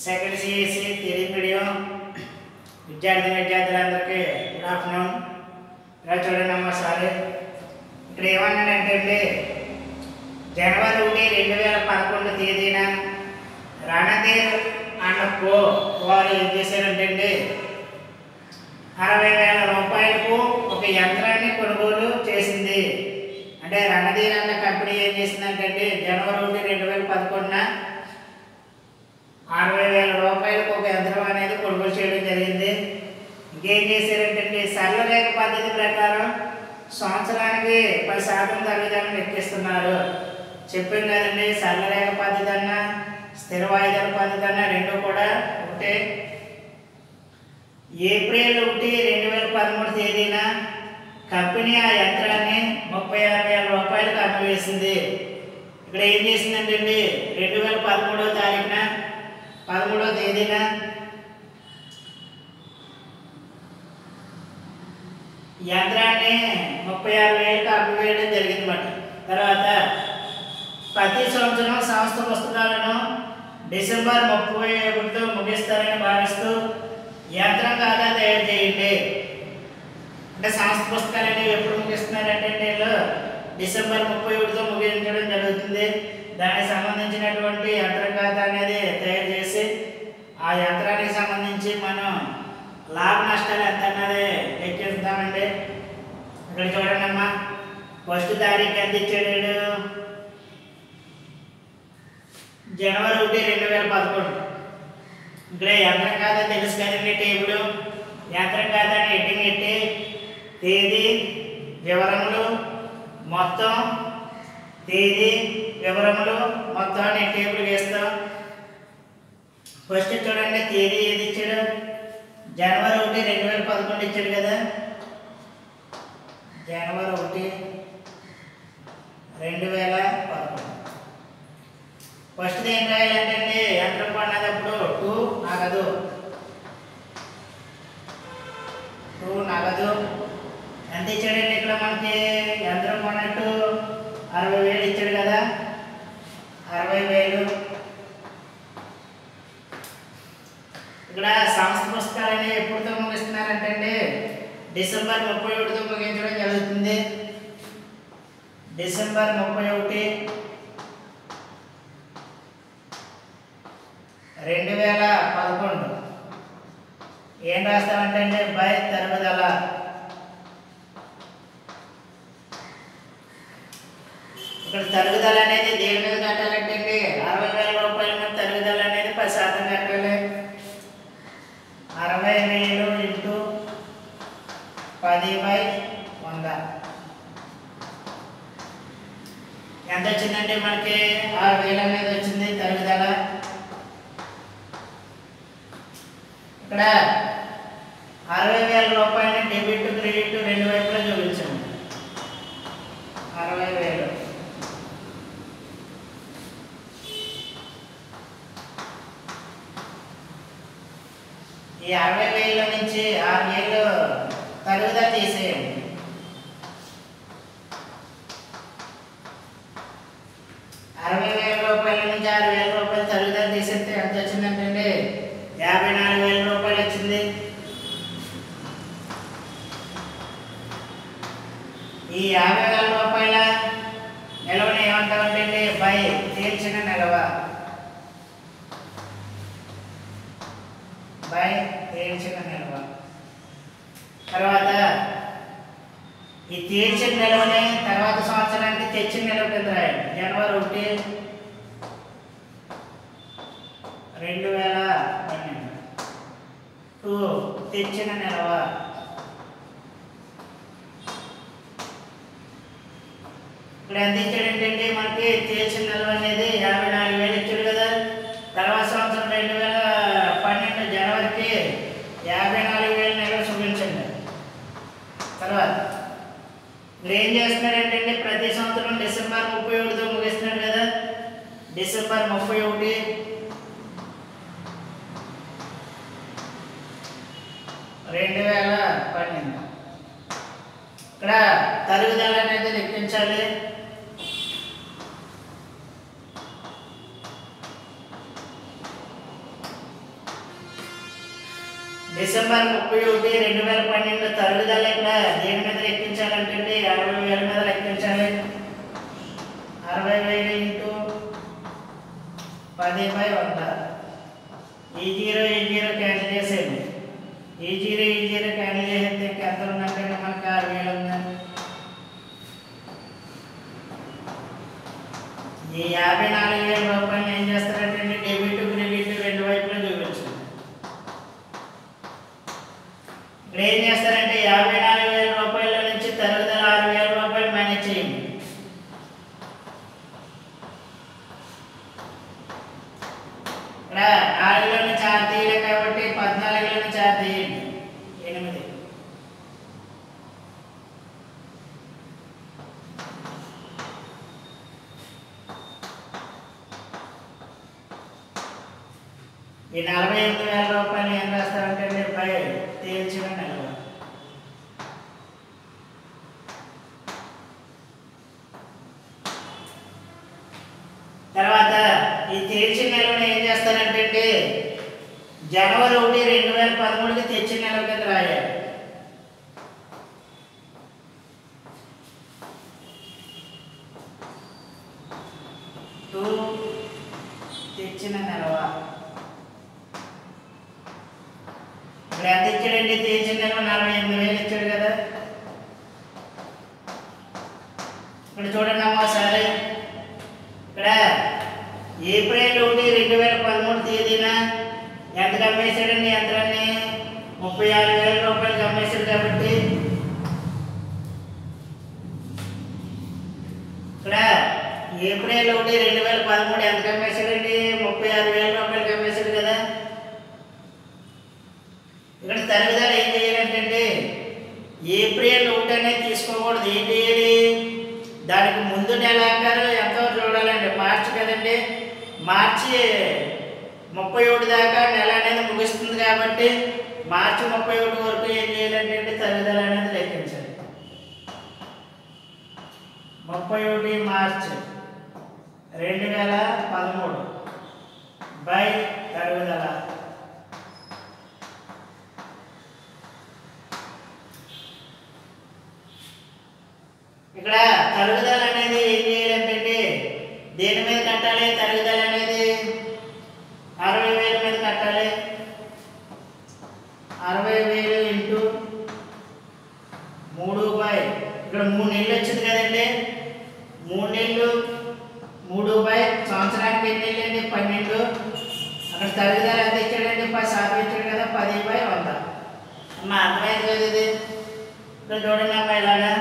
Second CSC Telugu medium విద్యార్థులందరికీ good afternoon. ఇలా చూడండి అమ్మా, సారీ ఇక్కడ ఏమన్నాడంటే జనవరి 1, 2011 తేదీన రణధీర్ అండ్ కో వారు ఏం చేశారంటే 60,000 రూపాయలకు ఒక యంత్రాన్ని కొనుగోలు చేసింది. అంటే రణధీర్ అన్న కంపెనీ ఏం చేసిందంటే జనవరి 1, 2011 60,000 రూపాయలకు ఒక యంత్రం అనేది కొనుగోలు చేయడం జరిగింది. ఇంకేం చేశారంటే సరళరేఖ పద్ధతి ప్రకారం సంవత్సరానికి 10% తరుగుదలను లెక్కిస్తున్నారు. చెప్పాం కదండి, సరళరేఖ పద్ధతి అన్న స్థిర వాయిదాల పద్ధతి అన్న రెండు కూడా ఒకటే. ఏప్రిల్ 1, 2013 తేదీన కంపెనీ ఆ యంత్రాన్ని 36,000 రూపాయలకు అమ్మవేసింది. ఇక్కడ ఏం చేసిందంటే 2013వ తారీఖున 13వ తేదీన యంత్రాన్ని 36,000కు అమ్మవేయడం జరిగిందన్నమాట. తర్వాత ప్రతి సంవత్సరం సంస్థ పుస్తకాలను డిసెంబర్ 31తో ముగిస్తారని భావిస్తూ యంత్రం ఖాతా తయారు చేయండి. అంటే సంస్థ పుస్తకాలు అనేవి ఎప్పుడు ముగిస్తున్నారంటే వీళ్ళు డిసెంబర్ 31తో ముగించడం జరుగుతుంది. దానికి సంబంధించినటువంటి యంత్రం ఖాతా అనేది తయారు చేసి ఆ యంత్రానికి సంబంధించి మనం లాభ నష్టాలు ఎంత అన్నది లెక్కిస్తామండి. ఇక్కడ చూడండి అమ్మా, ఫస్ట్ తారీఖు ఎంత ఇచ్చాడు, జనవరి 1, 2011. ఇక్కడ యంత్రం ఖాతా తెలుసు కదండి, టేబుల్ యంత్రం ఖాతాని హెడ్డింగ్ పెట్టి తేదీ వివరములు మొత్తం, తేదీ వివరములు మొత్తం అని టేబుల్ వేస్తాం. ఫస్ట్ చూడండి, తేదీ ఏది ఇచ్చాడు, జనవరి 1, 2011 ఇచ్చాడు కదా. జనవరి 1, 2011 ఫస్ట్ ఏం రాయాలంటే యంత్రం కొన్నప్పుడు 2 నగదు ఎంత ఇచ్చాడండి. ఇక్కడ మనకి యంత్రం కొన్నట్టు 60,000 ఇచ్చాడు కదా, 60,000. ఇక్కడ సంస్థ పుస్తకాలని ఎప్పుడుతో ముగిస్తున్నారంటే డిసెంబర్ 31తో ముగించడం జరుగుతుంది. డిసెంబర్ 31, 2011 ఏం రాస్తామంటే బై తరుగుదల. ఇక్కడ తరుగుదల అనేది దేని మీద కట్టాలంటే 60,000 రూపాయల మీద తరుగుదల అనేది 10% కట్టాలి. 60,000 ఇంటూ 10/100 ఎంత వచ్చిందంటే మనకి 6,000 అనేది వచ్చింది తరుగుదల. ఇక్కడ 60,000 రూపాయలని డెబిట్ క్రెడిట్ రెండు వైపులా చూపించండి. 60,000 ఈ 60,000 నుంచి 6,000 తరుగుదల తీసేయండి. 60,000 రూపాయల నుంచి 6,000 రూపాయలు తరుగుదల తీసేస్తే ఎంత వచ్చిందంటే 54,000 రూపాయలు వచ్చింది. ఈ 50,000 రూపాయల నిల్వని ఏమంటామంటే బై తీర్చిన నిల్వ. బై తీర్చిన నిల్వ. తర్వాత ఈ తీర్చిన నిల్వని తర్వాత సంవత్సరానికి తెచ్చిన నిల్వ కింద రాయండి. జనవరి 1, 2012 తెచ్చిన నిల్వ. ఇక్కడ ఎంత ఇచ్చాడంటే మనకి తెచ్చిన నిల్వ అనేది 54,000 ఇచ్చాడు కదా. తర్వాత సంవత్సరం 2012 జనవరికి 54,000 నిల్వ చూపించండి. తర్వాత మీరు ఏం చేస్తున్నారంటే ప్రతి సంవత్సరం డిసెంబర్ 31తో ముగిస్తున్నాడు కదా. డిసెంబర్ 31, 2012 ఇక్కడ తరుగుదల అనేది లెక్కించాలి. డిసెంబర్ 31, 2012 తరుగుదల ఇక్కడ దేని మీద లెక్కించాలంటే 60,000 మీద లెక్కించాలి. 60,000 ఇంటూ 10/100. ఈ జీరో క్యాన్సిల్ చేసేయండి. ఈ జీరో క్యాన్సిల్ చేస్తే ఎంత ఉందంటే మనకు 6,000 ఉంది. ఈ 54,000 రూపాయలు ఏం చేస్తారంటే డెబిట్ క్రెడిట్ రెండు వైపులా చూపించండి. ఇక్కడ ఏం చేస్తారంటే 54,000 రూపాయల నుంచి తరుగుదల 6,000 రూపాయలు మేనేజ్ చేయండి. ఇక్కడ 4లో నుంచి 6 తీయలేదు కాబట్టి 14లో నుంచి 6 తీయండి. 8. ఈ 48,000 రూపాయలు ఏం రాస్తారంటే తేల్చిన నిల్వ. తర్వాత ఈ తేల్చిన నిల్వను ఏం చేస్తారంటే జనవరి 1, 2013కి తెచ్చిన నిల్వ కింద రాయాలి. తెచ్చిన నిల్వ ఇక్కడ ఎంత ఇచ్చాడండి? తెచ్చిన నిల్వ 48,000 ఇచ్చాడు కదా. ఇక్కడ చూడండి అమ్మా ఒకసారి. ఇక్కడ ఏప్రిల్ 1, 2013 తేదీన ఎంత కమ్మేశాడండి? యంత్రాన్ని 36,000 రూపాయలు కమ్మేశాడు. కాబట్టి ఇక్కడ ఏప్రిల్ 1, 2013 ఎంత కమ్మేశాడండి? 36,000 రూపాయలు కమ్మేశాడు కదా. ఇక్కడ తరుగుదల ఏం చేయాలంటే ఏప్రిల్ 1 అనేది తీసుకోకూడదు. ఏం చేయాలి? దానికి ముందు నెలాఖరు ఎంతో చూడాలండి. మార్చి కదండి. మార్చి 31 దాకా నెల అనేది ముగుస్తుంది కాబట్టి మార్చి 31 వరకు ఏం చేయాలంటే తరుగుదల అనేది లెక్కించాలి. 31 మార్చి 2013 బై తరుగుదల. ఇక్కడ తరుగుదల అనేది ఏం చేయాలంటే దేని మీద కట్టాలి? తరుగుదల అనేది 60,000 మీద కట్టాలి. 60,000 ఇంటూ 3/, ఇక్కడ 3 నెలలు వచ్చింది కదండి. 3 నెలలు 3/, సంవత్సరానికి ఎన్ని నెలలు అండి? 12. అక్కడ తరుగుదల ఎంత ఇచ్చాడండి? 10% ఇచ్చాడు కదా. 10/100. అమ్మ అర్థమైంది కదా ఇది? ఇక్కడ చూడండి అమ్మ ఇలాగా.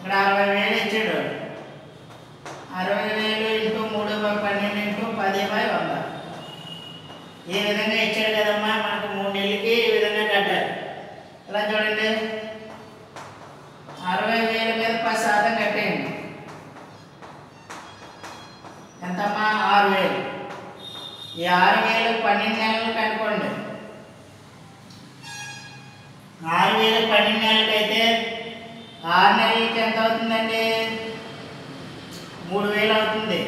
ఇక్కడ 60,000 ఇచ్చాడు. 60,000 ఇంటూ 3/12 ఇంటూ 10/100 ఈ విధంగా ఇచ్చాడు కదమ్మా. మనకు 3 నెలలకి ఈ విధంగా కట్టాలి. ఇలా చూడండి. 60,000 మీద 10% కట్టేయండి. ఎంతమ్మా? 6,000. ఈ 6,000 12 నెలలు కనుక్కోండి. 6,000 12 నెలలకి అయితే 6 నెలలకి ఎంత అవుతుందండి? 3,000 అవుతుంది.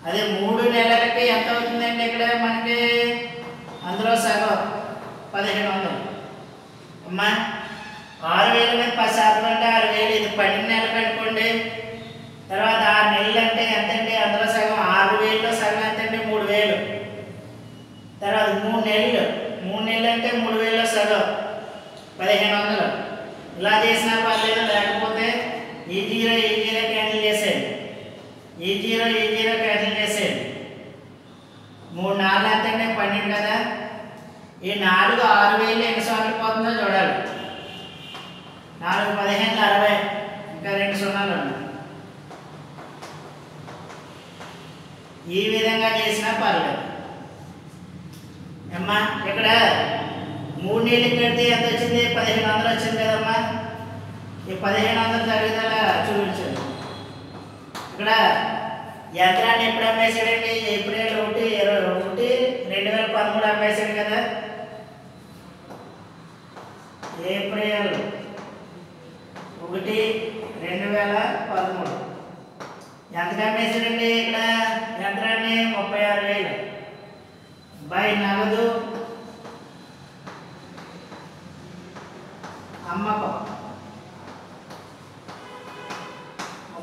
అదే 3 నెలలకి ఎంత అవుతుందండి? ఇక్కడ మనకి అందులో సగం 1,500. అమ్మా 6,000 మీద 10% అంటే 6,000. ఇది 12 నెలలు కనుక్కోండి. తర్వాత 6 నెలలు అంటే ఎంతండి? అందులో సగం 6,000లో సగం ఎంతండి? 3,000. తర్వాత 3 నెలలు అంటే 3,000లో సగం 1,500. ఇలా చేసినా పర్లేదు. లేకపోతే ఈ జీరో క్యాన్సిల్ చేసేయండి. ఈ జీరో క్యాన్సిల్ చేసేయండి. 3 4 ఎంతంటే 12 కదా. ఈ 4 6,000 ఎన్ని సార్లు పోతుందో చూడాలి. 4 15 60. ఇంకా 2 సున్నాలు ఉన్నాయి. ఈ విధంగా చేసినా పర్లేదు. అమ్మా ఇక్కడ 3 నెలలు కడితే ఎంత వచ్చింది? 1,500 వచ్చింది కదమ్మా. ఈ 1,500 తరుగుదల చూపించండి. ఇక్కడ యంత్రాన్ని ఎప్పుడు అమ్మేశాడండి? ఏప్రిల్ 1, 2013 అమ్మేశాడు కదా. ఏప్రిల్ 1, 2013 ఎంతకు అమ్మేశాడండి? ఇక్కడ యంత్రాన్ని 36,000 బై నగదు అమ్మకం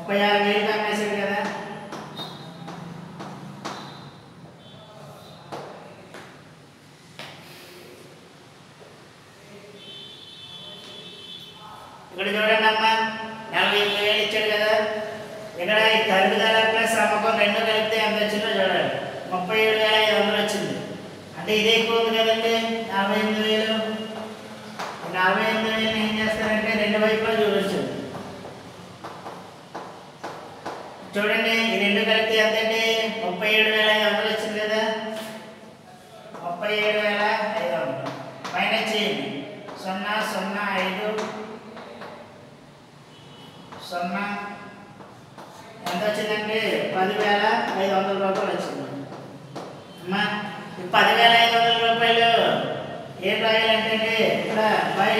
36,000 అమ్మేశాడు కదా. ఇక్కడ చూడండి అమ్మా 48,000 ఇచ్చాడు కదా. ఇక్కడ ఈ తరుగుదల ప్లస్ అమ్మకం రెండు కలిపితే ఎంత వచ్చిందో చూడండి, 37,500 వచ్చింది. అంటే ఇదే ఎక్కువ ఉంది కదండి 48,000. 48,000 ఏం చేస్తారంటే రెండు వైపులా చూడొచ్చు. చూడండి ఈ రెండు కలిపితే ఎంతండి 37,500 వచ్చింది కదా. 37,500 మైనస్ చేయండి. 0 0 5 0 ఎంత వచ్చిందంటే 10,500 రూపాయలు వచ్చింది అమ్మా. ఈ 10,500 రూపాయలు ఏం రాయాలంటే ఇక్కడ బై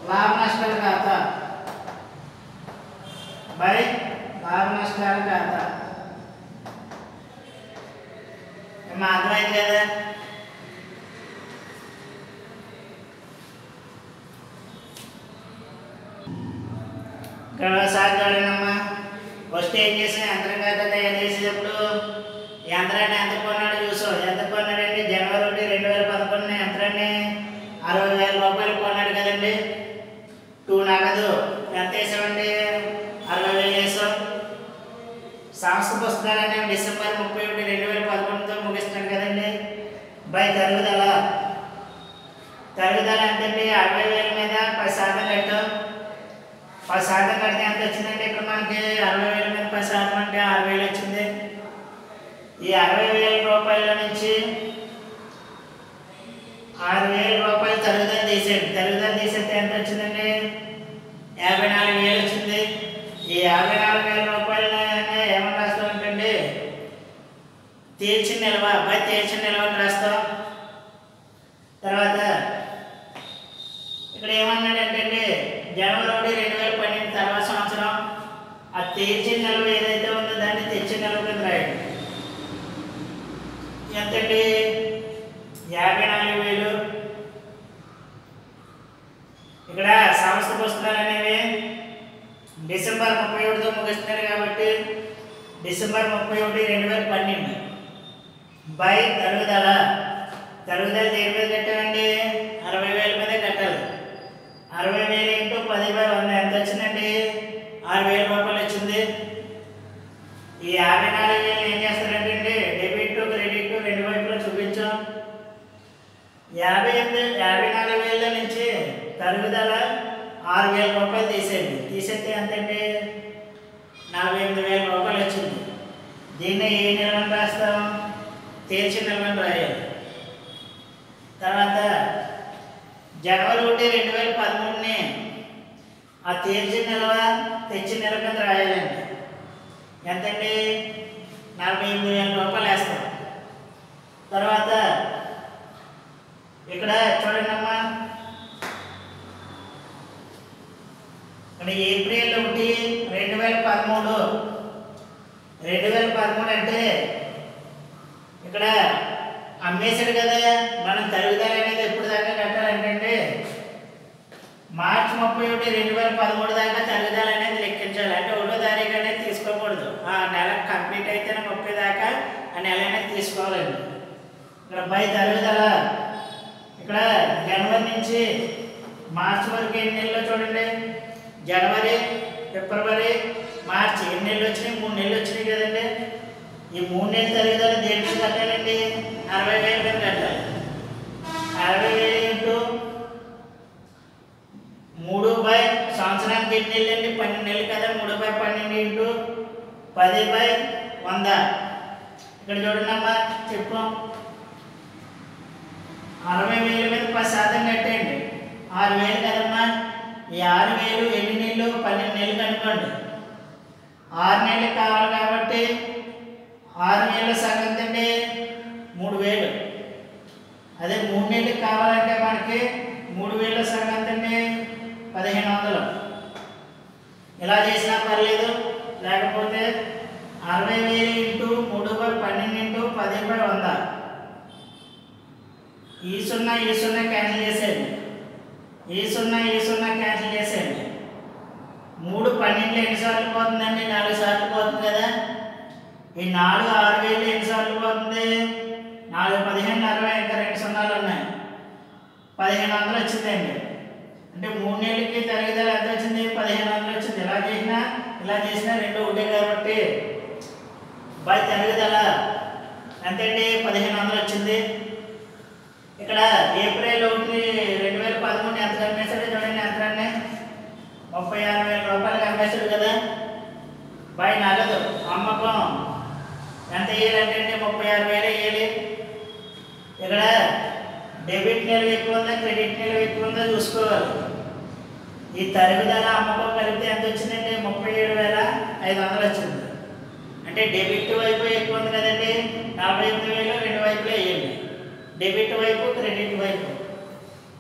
లాభ నష్టాల ఖాతా, బై లాభ నష్టాల ఖాతా. అమ్మా అర్థమైంది కదా. ఇక్కడ సాధ్యమా ఫస్ట్ ఏం చేసిన యంత్రం ఖాతా తయారు చేసేటప్పుడు యంత్రాన్ని ఎంత కొన్నాడు చూసాం. ఎంత కొన్నాడండి జనవరి 1, 2011 యంత్రాన్ని 60,000 రూపాయలు కొన్నాడు కదండి. 2 నగదు ఎంత వేసామండి 60,000 వేసాం. సంస్థ పుస్తకాలనే డిసెంబర్ 31, 2011తో ముగిస్తున్నాడు కదండి. బై తరుగుదల ఎంతండి 60,000 మీద 10% కట్టాం. 10% కడితే ఎంత వచ్చిందండి ఇక్కడ మనకి 60,000 మీద 10% అంటే 6,000 వచ్చింది. ఈ 60,000 రూపాయల నుంచి 6,000 రూపాయలు తరుగుదల తీసేయండి. తరుగుదల తీసేస్తే ఎంత వచ్చిందండి 54,000 వచ్చింది. ఈ 54,000 రూపాయలు ఏమని రాస్తామంటండి తేల్చిన నిల్వ, అబ్బాయి తేల్చిన నిల్వ అని రాస్తాం. తర్వాత ఇక్కడ ఏమన్నాడంటే జనవరి 1, 2012 తర్వాత సంవత్సరం ఆ తేల్చిన నిల్వ ఏదైతే ఉందో దాన్ని తెచ్చిన నిల్వ కింద రాయండి. ఎంతండి 54,000. ఇక్కడ సంస్థ పుస్తకాలు అనేవి డిసెంబర్ 31తో ముగిస్తున్నారు కాబట్టి డిసెంబర్ 31, 2012 బై తరుగుదల దేని మీద కట్టామండి 60,000 మీద కట్టాలి. 60,000 ఇంటూ 10/100 ఎంత వచ్చిందండి 6,000 రూపాయలు వచ్చింది. ఈ 54,000 ఏం చేస్తారంటే డెబిట్ క్రెడిట్ రెండు వైపులా చూపించాం. 54,000 నుంచి తరుగుదల 6,000 రూపాయలు తీసేయండి. తీసేస్తే ఎంతంటే 48,000 రూపాయలు వచ్చింది. దీన్ని ఏ నిల్వని రాస్తాం తేల్చిన నిల్వని రాయాలి. తర్వాత జనవరి 1, 2013ని ఆ తేల్చిన నిల్వ తెచ్చిన నిల్వ కింద రాయాలండి. ఎంతండి 48,000 రూపాయలు వేస్తాం. తర్వాత ఇక్కడ చూడండి అమ్మా ఇక్కడ ఏప్రిల్ 1, 2013 అంటే ఇక్కడ అమ్మేశాడు కదా. మనం తరుగుదల అనేది ఎప్పుడు దాకా కట్టాలంటే మార్చి 31, 2013 దాకా తరుగుదల అనేది లెక్కించాలి. అంటే 1వ తారీఖు అనేది తీసుకోకూడదు. ఆ నెల కంప్లీట్ అయితేనే 30 దాకా ఆ నెల అనేది తీసుకోవాలండి. ఇక్కడ బై తరుగుదల ఇక్కడ జనవరి నుంచి మార్చి వరకు ఎన్ని నెలలు చూడండి. జనవరి, ఫిబ్రవరి, మార్చి ఎన్ని నెలలు వచ్చినాయి 3 నెలలు వచ్చినాయి కదండి. ఈ 3 నెలల తరుగుదల దేని మీద కట్టాలండి 60,000 మీద కట్టాలి. 60,000 ఇంటూ 3 సంవత్సరానికి ఎన్ని నెలలు అండి 12 నెలలు కదా. 3/12 ఇంటూ 10/100 ఇక్కడ చూడండి అమ్మా చెప్పాం 60,000 మీద 10% కట్టండి 6,000 కదమ్మా. ఈ 6,000 ఎన్ని నెలలు 12 నెలలు అనుకోండి. 6 నెలలు కావాలి కాబట్టి 6,000 సగం ఎంతండి 3,000. అదే 3 నెలలు కావాలంటే మనకి 3,000 సగం ఎంతండి 1,500. ఇలా చేసినా పర్లేదు. లేకపోతే 60,000 ఇంటూ 3/12 ఇంటూ 10/100 ఈ సున్నా క్యాన్సిల్ చేసేయండి. ఈ సున్నా క్యాన్సిల్ చేసేయండి. 3 12 ఎన్నిసార్లు పోతుందండి? 4 సార్లు పోతుంది కదా. ఈ 4 6000 ఎన్నిసార్లు పోతుంది? 4 15 60 ఇంకా 2 సున్నాలు ఉన్నాయి. 1500 వచ్చిందండి. అంటే 3 నెలలకి తరుగుదల ఎంత వచ్చింది? 1500 వచ్చింది. ఇలా చేసినా 2 ఒకటే కాబట్టి బై తరుగుదల ఎంతండి? 1500 వచ్చింది. ఇక్కడ ఏప్రిల్ 1 2013 ఎంత కమ్మేశాడు చూడండి. ఎంతనే 36,000 రూపాయలు కమ్మేశాడు కదా. బై నగదు అమ్మకం ఎంత వేయాలంటే 36,000 వేయాలి. ఇక్కడ డెబిట్ నిల్వ ఎక్కువ ఉందా క్రెడిట్ నిల్వ ఎక్కువ ఉందా చూసుకోవాలి. ఈ తరుగుదల అమ్మకం కలిపితే ఎంత వచ్చిందంటే 37,500 వచ్చింది. అంటే డెబిట్ వైపు ఎక్కువ ఉంది కదండి. 48,000 రెండు వైపులో వేయండి. డెబిట్ వైపు క్రెడిట్ వైపు.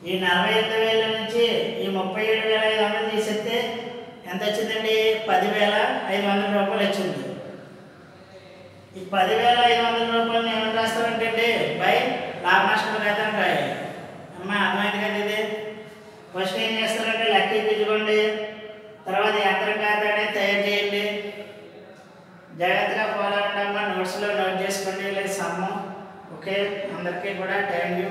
ఈ 48,000 నుంచి ఈ 37,500 తీసేస్తే ఎంత వచ్చిందండి? 10,500 రూపాయలు వచ్చింది. ఈ 10,500 రూపాయలని ఏమని రాస్తారంటే బై లాభ నష్టం కదా అని రాయాలి. అమ్మా అర్థమైంది కదా ఇది. ఫస్ట్ ఏం చేస్తారంటే లెక్క ఎక్కించుకోండి. తర్వాత యంత్రం ఖాతా అనేది తయారు చేయండి. జాగ్రత్తగా ఫాలో అవ్వండి అమ్మా. నోట్స్లో నోట్ చేసుకోండి లేదు సమ్ము. ఓకే అందరికీ కూడా థ్యాంక్ యూ.